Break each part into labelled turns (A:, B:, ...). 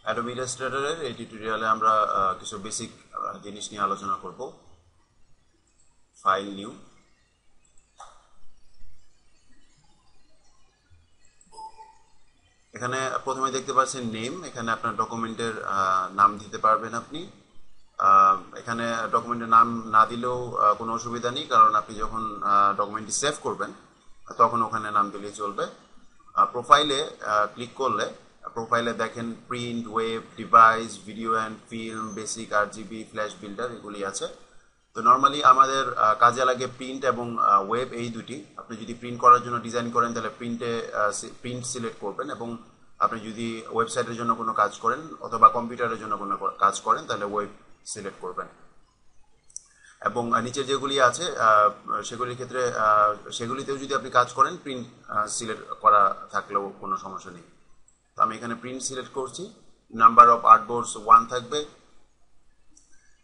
A: Adobe ইলাস্ট্রেটরের এই টিউটোরিয়ালে আমরা কিছু বেসিক জিনিস নিয়ে আলোচনা করব। ফাইল নিউ, এখানে প্রথমে দেখতে পাচ্ছেন নেম। এখানে আপনার ডকুমেন্টের নাম দিতে পারবেন আপনি। এখানে ডকুমেন্টের নাম না দিলেও কোনো অসুবিধা নেই, কারণ আপনি যখন ডকুমেন্টটি সেভ করবেন তখন ওখানে নাম দিলেই চলবে। প্রোফাইলে ক্লিক করলে প্রোফাইলে দেখেন print, web, device, video and film, basic, RGB, flash builder এগুলি আছে। তো নর্মালি আমাদের কাজে লাগে প্রিন্ট এবং ওয়েব, এই দুটি। আপনি যদি প্রিন্ট করার জন্য ডিজাইন করেন তাহলে প্রিন্ট সিলেক্ট করবেন, এবং আপনি যদি ওয়েবসাইটের জন্য কোনো কাজ করেন অথবা কম্পিউটারের জন্য কোনো কাজ করেন তাহলে ওয়েব সিলেক্ট করবেন। এবং নিচের যেগুলি আছে সেগুলির ক্ষেত্রে সেগুলিতেও যদি আপনি কাজ করেন প্রিন্ট সিলেক্ট করা থাকলেও কোনো সমস্যা নেই। তো আমি এখানে প্রিন্ট সিলেক্ট করছি। নাম্বার অফ আর্টবোর্ডস 1 থাকবে।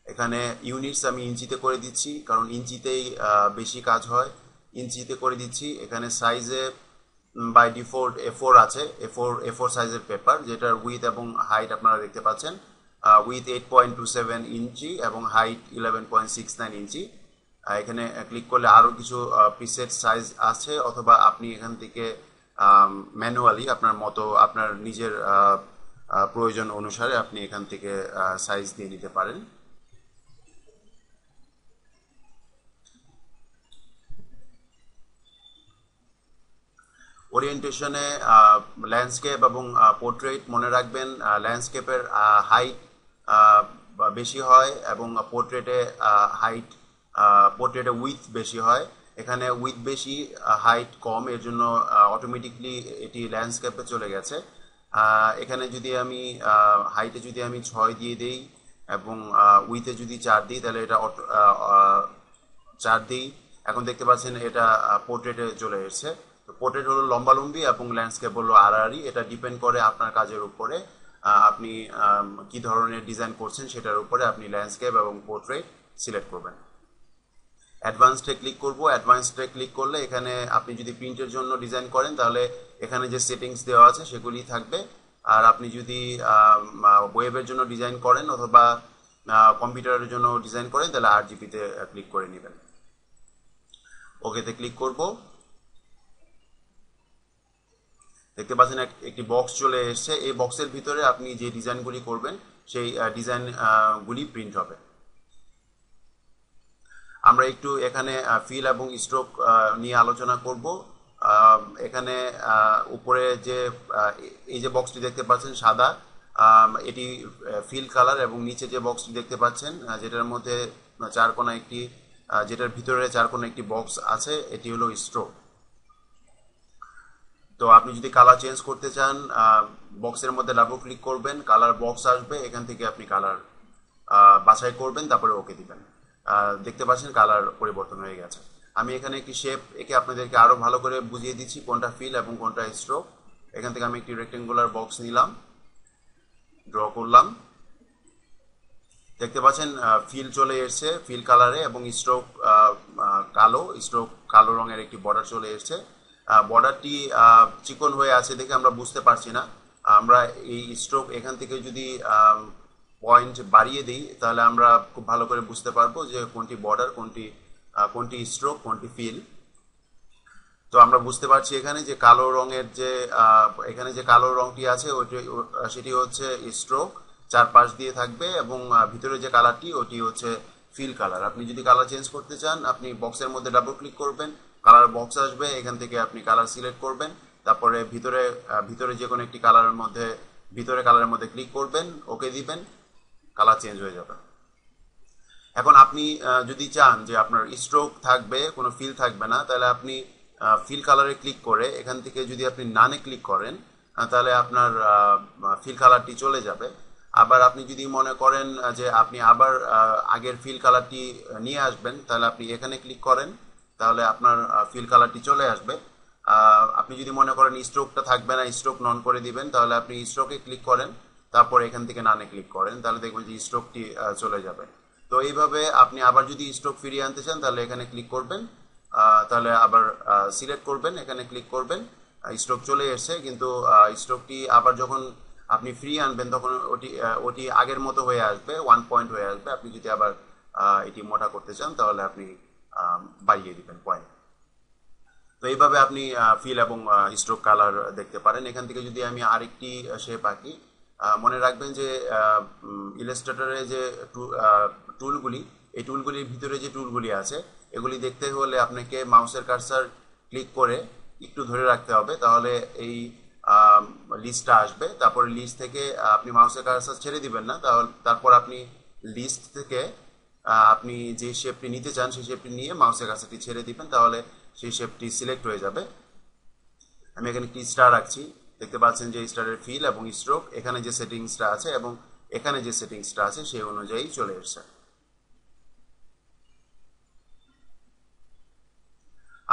A: এখানে ইউনিটস আমি ইঞ্চিতে করে দিচ্ছি, কারণ ইঞ্চিতেই বেশি কাজ হয়, ইঞ্চিতে করে দিচ্ছি। এখানে সাইজে বাই ডিফল্ট A4 আছে, A4 সাইজের পেপার, যেটার উইথ এবং হাইট আপনারা দেখতে পাচ্ছেন। উইথ 8.27 ইঞ্চি এবং হাইট 11.69 ইঞ্চি। এখানে ক্লিক করলে আরও কিছু প্রিসেট সাইজ আছে, অথবা আপনি এখান থেকে ম্যানুয়ালি আপনার মতো আপনার নিজের প্রয়োজন অনুসারে আপনি এখান থেকে সাইজ দিয়ে নিতে পারেন। ওরিয়েন্টেশনে ল্যান্ডস্কেপ এবং পোর্ট্রেট মনে রাখবেন। ল্যান্ডস্কেপের হাইট বেশি হয় এবং পোর্ট্রেটে উইথ বেশি হয়। এখানে উইথ বেশি, হাইট কম, এর জন্য অটোমেটিকলি এটি ল্যান্ডস্কেপে চলে গেছে। এখানে যদি আমি হাইটে যদি আমি 6 দিয়ে দিই এবং উইথে যদি 4 দিই তাহলে এটা 4 দিই। এখন দেখতে পাচ্ছেন এটা পোর্ট্রেটে চলে এসেছে। পোর্ট্রেট হলো লম্বালম্বি এবং ল্যান্ডস্কেপ হলো আড়াআড়ি। এটা ডিপেন্ড করে আপনার কাজের উপরে, আপনি কি ধরনের ডিজাইন করছেন সেটার উপরে আপনি ল্যান্ডস্কেপ এবং পোর্ট্রেট সিলেক্ট করবেন। অ্যাডভান্সডে ক্লিক করব। অ্যাডভান্সডে ক্লিক করলে এখানে আপনি যদি প্রিন্টের জন্য ডিজাইন করেন তাহলে এখানে যে সেটিংস দেওয়া আছে সেগুলি থাকবে। আর আপনি যদি ওয়েবের জন্য ডিজাইন করেন অথবা কম্পিউটারের জন্য ডিজাইন করেন তাহলে আরজিবিতে ক্লিক করে নেবেন। ওকেতে ক্লিক করব। দেখতে পাচ্ছেন একটি বক্স চলে এসেছে। এই বক্সের ভিতরে আপনি যে ডিজাইনগুলি করবেন সেই ডিজাইনগুলি প্রিন্ট হবে। আমরা একটু এখানে ফিল এবং স্ট্রোক নিয়ে আলোচনা করব। এখানে উপরে যে এই যে বক্সটি দেখতে পাচ্ছেন সাদা, এটি ফিল কালার, এবং নিচে যে বক্সটি দেখতে পাচ্ছেন যেটার মধ্যে যেটার ভিতরে 4 কোণা একটি বক্স আছে, এটি হলো স্ট্রোক। তো আপনি যদি কালার চেঞ্জ করতে চান বক্সের মধ্যে ডাবল ক্লিক করবেন, কালার বক্স আসবে, এখান থেকে আপনি কালার বাছাই করবেন, তারপরে ওকে দিবেন। দেখতে পাচ্ছেন কালার পরিবর্তন হয়ে গেছে। আমি এখানে একটি শেপ এঁকে আপনাদেরকে আরো ভালো করে বুঝিয়ে দিচ্ছি কোনটা ফিল এবং কোনটা স্ট্রোক। এখান থেকে আমি একটি রেক্টেঙ্গুলার বক্স নিলাম, ড্র করলাম। দেখতে পাচ্ছেন ফিল চলে এসেছে ফিল কালারে, এবং স্ট্রোক কালো রঙের একটি বর্ডার চলে এসেছে। বর্ডারটি চিকন হয়ে আছে দেখে আমরা বুঝতে পারছি না। আমরা এই স্ট্রোক এখান থেকে যদি পয়েন্ট বাড়িয়ে দিই তাহলে আমরা খুব ভালো করে বুঝতে পারবো যে কোনটি বর্ডার, কোনটি স্ট্রোক, কোনটি ফিল। তো আমরা বুঝতে পারছি এখানে যে কালো রঙের এখানে যে কালো রঙটি আছে সেটি হচ্ছে স্ট্রোক, চারপাশ দিয়ে থাকবে, এবং ভিতরে যে কালারটি ওটি হচ্ছে ফিল কালার। আপনি যদি কালার চেঞ্জ করতে চান আপনি বক্সের মধ্যে ডাবল ক্লিক করবেন, কালার বক্স আসবে, এখান থেকে আপনি কালার সিলেক্ট করবেন, তারপরে ভিতরে যে কোনো একটি কালারের মধ্যে ক্লিক করবেন, ওকে দিবেন, কালার চেঞ্জ হয়ে যাবে। এখন আপনি যদি চান যে আপনার স্ট্রোক থাকবে, কোনো ফিল থাকবে না, তাহলে আপনি ফিল কালারে ক্লিক করে এখান থেকে যদি আপনি নানে ক্লিক করেন তাহলে আপনার ফিল কালারটি চলে যাবে। আবার আপনি যদি মনে করেন যে আপনি আবার আগের ফিল কালারটি নিয়ে আসবেন তাহলে আপনি এখানে ক্লিক করেন, তাহলে আপনার ফিল কালারটি চলে আসবে। আপনি যদি মনে করেন স্ট্রোকটা থাকবে না, স্ট্রোক নন করে দিবেন, তাহলে আপনি স্ট্রোকে ক্লিক করেন, তারপর এখান থেকে নানে ক্লিক করেন, তাহলে দেখবেন যে স্ট্রোকটি চলে যাবে। তো এইভাবে আপনি আবার যদি স্ট্রোক ফিরিয়ে আনতে চান তাহলে এখানে ক্লিক করবেন, তাহলে আবার সিলেক্ট করবেন, এখানে ক্লিক করবেন, স্ট্রোক চলে এসেছে। কিন্তু স্ট্রোকটি আবার যখন আপনি ফ্রি আনবেন তখন ওটি আগের মতো হয়ে আসবে, 1 পয়েন্ট হয়ে আসবে। আপনি যদি আবার এটি মোটা করতে চান তাহলে আপনি বাড়িয়ে দিবেন পয়েন্ট। তো এইভাবে আপনি ফিল এবং স্ট্রোক কালার দেখতে পারেন। এখান থেকে যদি আমি আরেকটি শেপ আঁকি, মনে রাখবেন যে ইলাস্ট্রেটরে যে টুলগুলি, এই টুলগুলির ভিতরে যে টুলগুলি আছে এগুলি দেখতে হলে আপনাকে মাউসের কার্সার ক্লিক করে একটু ধরে রাখতে হবে, তাহলে এই লিস্টটা আসবে। তারপরে লিস্ট থেকে আপনি মাউসের কার্সার ছেড়ে দিবেন না, তারপর আপনি লিস্ট থেকে আপনি যে শেপটি নিতে চান সেই শেপটি নিয়ে মাউসের কার্সারটি ছেড়ে দিবেন, তাহলে সেই শেপটি সিলেক্ট হয়ে যাবে। আমি এখানে একটি স্টার রাখছি, দেখতে পাচ্ছেন যে স্টারের ফিল এবং স্ট্রোক এখানে যে সেটিংসটা আছে এবং এখানে যে সেটিংসটা আছে সেই অনুযায়ী চলে এসেছে।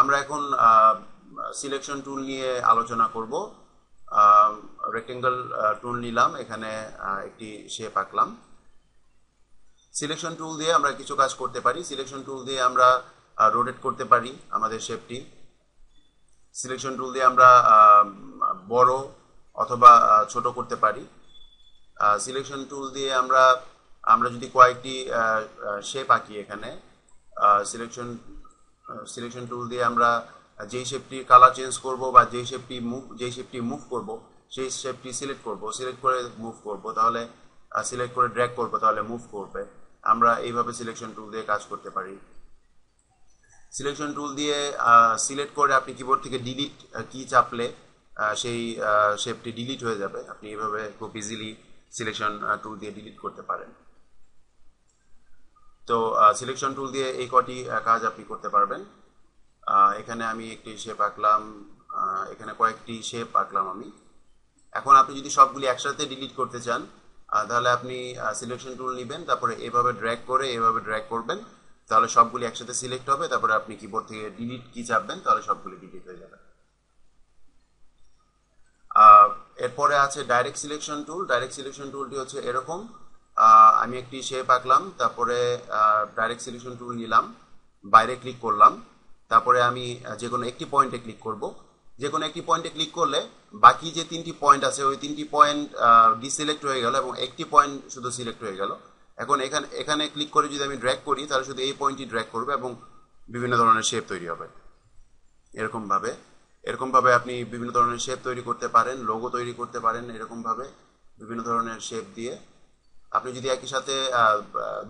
A: আমরা এখন সিলেকশন টুল নিয়ে আলোচনা করব। রেক্টেঙ্গল টুল নিলাম, এখানে একটি শেপ আঁকলাম। সিলেকশন টুল দিয়ে আমরা কিছু কাজ করতে পারি। সিলেকশন টুল দিয়ে আমরা রোটেট করতে পারি আমাদের শেপটি। সিলেকশন টুল দিয়ে আমরা বড় অথবা ছোট করতে পারি। সিলেকশন টুল দিয়ে আমরা যদি কয়েকটি শেপ আঁকি এখানে, সিলেকশন টুল দিয়ে আমরা যেই শেপটি কালার চেঞ্জ করব বা যেই শেপটি মুভ করব সেই শেপটি সিলেক্ট করে মুভ করব, তাহলে সিলেক্ট করে ড্র্যাগ করব, তাহলে মুভ করবে। আমরা এইভাবে সিলেকশন টুল দিয়ে কাজ করতে পারি। সিলেকশন টুল দিয়ে সিলেক্ট করে আপনি কিবোর্ড থেকে ডিলিট কি চাপলে সেই শেপটি ডিলিট হয়ে যাবে। আপনি এইভাবে খুব ইজিলি সিলেকশন টুল দিয়ে ডিলিট করতে পারেন। তো সিলেকশন টুল দিয়ে এই কটি কাজ আপনি করতে পারবেন। এখানে আমি একটি শেপ আঁকলাম, এখানে কয়েকটি শেপ আঁকলাম আমি। এখন আপনি যদি সবগুলি একসাথে ডিলিট করতে চান তাহলে আপনি সিলেকশন টুল নেবেন, তারপরে এভাবে ড্র্যাগ করবেন, তাহলে সবগুলি একসাথে সিলেক্ট হবে। তারপরে আপনি কিবোর্ড থেকে ডিলিট কি চাপবেন, তাহলে সবগুলি ডিলিট হয়ে যাবে। এরপরে আছে direct selection tool. Direct selection টুলটি হচ্ছে এরকম, আমি একটি শেপ আঁকলাম, তারপরে ডাইরেক্ট সিলেকশন টুল নিলাম, বাইরে ক্লিক করলাম, তারপরে আমি যে কোনো একটি পয়েন্টে ক্লিক করব। যে কোনো একটি পয়েন্টে ক্লিক করলে বাকি যে 3টি পয়েন্ট আছে ওই 3টি পয়েন্ট ডিসিলেক্ট হয়ে গেল এবং একটি পয়েন্ট শুধু সিলেক্ট হয়ে গেল। এখন এখানে ক্লিক করে যদি আমি ড্র্যাগ করি তাহলে শুধু এই পয়েন্টটি ড্র্যাগ করবে এবং বিভিন্ন ধরনের শেপ তৈরি হবে। এরকমভাবে আপনি বিভিন্ন ধরনের শেপ তৈরি করতে পারেন, লোগো তৈরি করতে পারেন। এরকমভাবে বিভিন্ন ধরনের শেপ দিয়ে আপনি যদি একই সাথে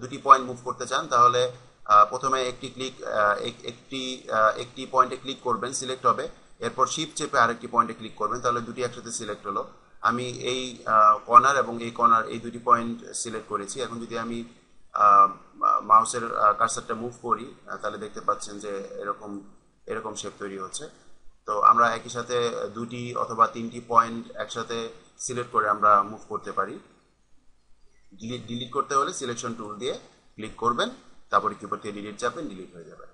A: দুটি পয়েন্ট মুভ করতে চান তাহলে প্রথমে একটি পয়েন্টে ক্লিক করবেন, সিলেক্ট হবে, এরপর শিফট চেপে আরেকটি পয়েন্টে ক্লিক করবেন, তাহলে দুটি একসাথে সিলেক্ট হলো। আমি এই কর্নার এবং এই কর্নার এই দুটি পয়েন্ট সিলেক্ট করেছি। এখন যদি আমি মাউসের কার্সারটা মুভ করি তাহলে দেখতে পাচ্ছেন যে এরকম শেপ তৈরি হচ্ছে। তো আমরা একই সাথে দুটি অথবা 3টি পয়েন্ট একসাথে সিলেক্ট করে আমরা মুভ করতে পারি। ডিলিট করতে হলে সিলেকশন টুল দিয়ে ক্লিক করবেন, তারপরে কিবোর্ড থেকে ডিলিট চাপবেন, ডিলিট হয়ে যাবে।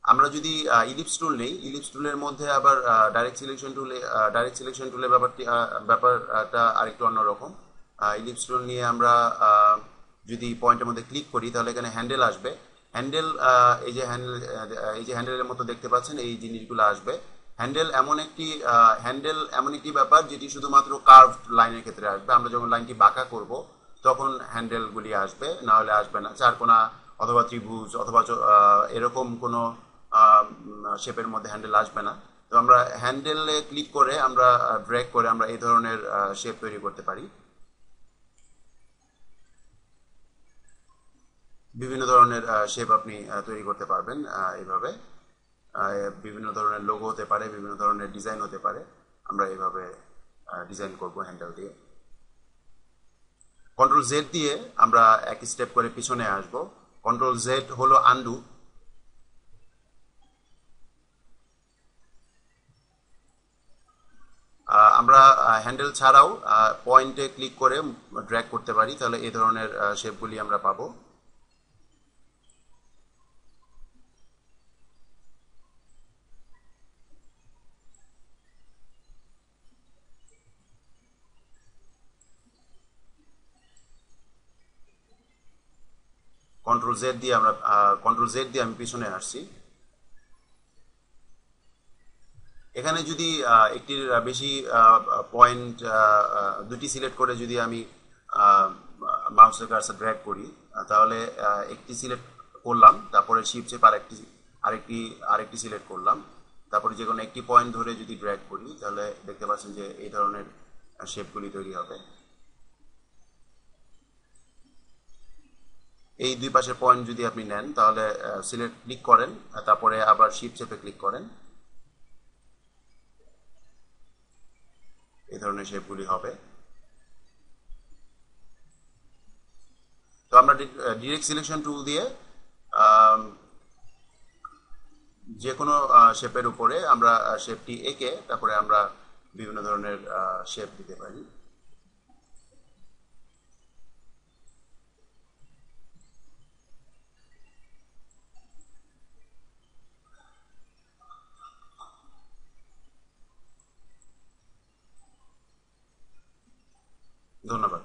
A: আমরা যদি ইলিপস টুল নেই, ইলিপস টুলের মধ্যে আবার ডাইরেক্ট সিলেকশন টুলের ব্যাপারটা আরেকটু অন্যরকম। ইলিপস টুল নিয়ে আমরা যদি পয়েন্টের মধ্যে ক্লিক করি তাহলে এখানে হ্যান্ডেল আসবে। এই যে হ্যান্ডেলের মতো দেখতে পাচ্ছেন এই জিনিসগুলো আসবে। হ্যান্ডেল এমন একটি ব্যাপার যেটি শুধুমাত্র কার্ভড লাইনের ক্ষেত্রে আসবে। আমরা যখন লাইনটি বাঁকা করব তখন হ্যান্ডেলগুলি আসবে, না হলে আসবে না। চারকোনা অথবা ত্রিভুজ অথবা এরকম কোনো শেপের মধ্যে হ্যান্ডেল আসবে না। তো আমরা হ্যান্ডেলে ক্লিক করে আমরা ড্র্যাগ করে আমরা এই ধরনের শেপ তৈরি করতে পারি। বিভিন্ন ধরনের শেপ আপনি তৈরি করতে পারবেন এইভাবে। বিভিন্ন ধরনের লোগো হতে পারে, বিভিন্ন ধরনের ডিজাইন হতে পারে। আমরা এইভাবে ডিজাইন করব হ্যান্ডেল দিয়ে। কন্ট্রোল জেড দিয়ে আমরা এক স্টেপ করে পিছনে আসব। কন্ট্রোল জেড হলো আন্ডু। আমরা হ্যান্ডেল ছাড়াও পয়েন্টে ক্লিক করে ড্র্যাগ করতে পারি, তাহলে এই ধরনের শেপগুলি আমরা পাবো। কন্ট্রোল জেড দিয়ে আমি পিছনে আসছি। এখানে যদি একটির বেশি পয়েন্ট দুটি সিলেক্ট করে যদি আমি মাউসের কার্সার ড্র্যাগ করি, তাহলে একটি সিলেক্ট করলাম, তারপরে শিফট চেপে আরেকটি আরেকটি সিলেক্ট করলাম, তারপরে যে কোনো একটি পয়েন্ট ধরে যদি ড্র্যাগ করি, তাহলে দেখতে পাচ্ছেন যে এই ধরনের শেপগুলি তৈরি হবে। এই দুই পাশের পয়েন্ট যদি আপনি নেন, তাহলে সিলেক্ট ক্লিক করেন, তারপরে আবার শিফট চেপে ক্লিক করেন, এই ধরনের শেপগুলি হবে। তো আমরা ডিরেক্ট সিলেকশন টুল দিয়ে যে কোনো শেপের উপরে আমরা শেপটি এঁকে তারপরে আমরা বিভিন্ন ধরনের শেপ দিতে পারি। ধন্যবাদ।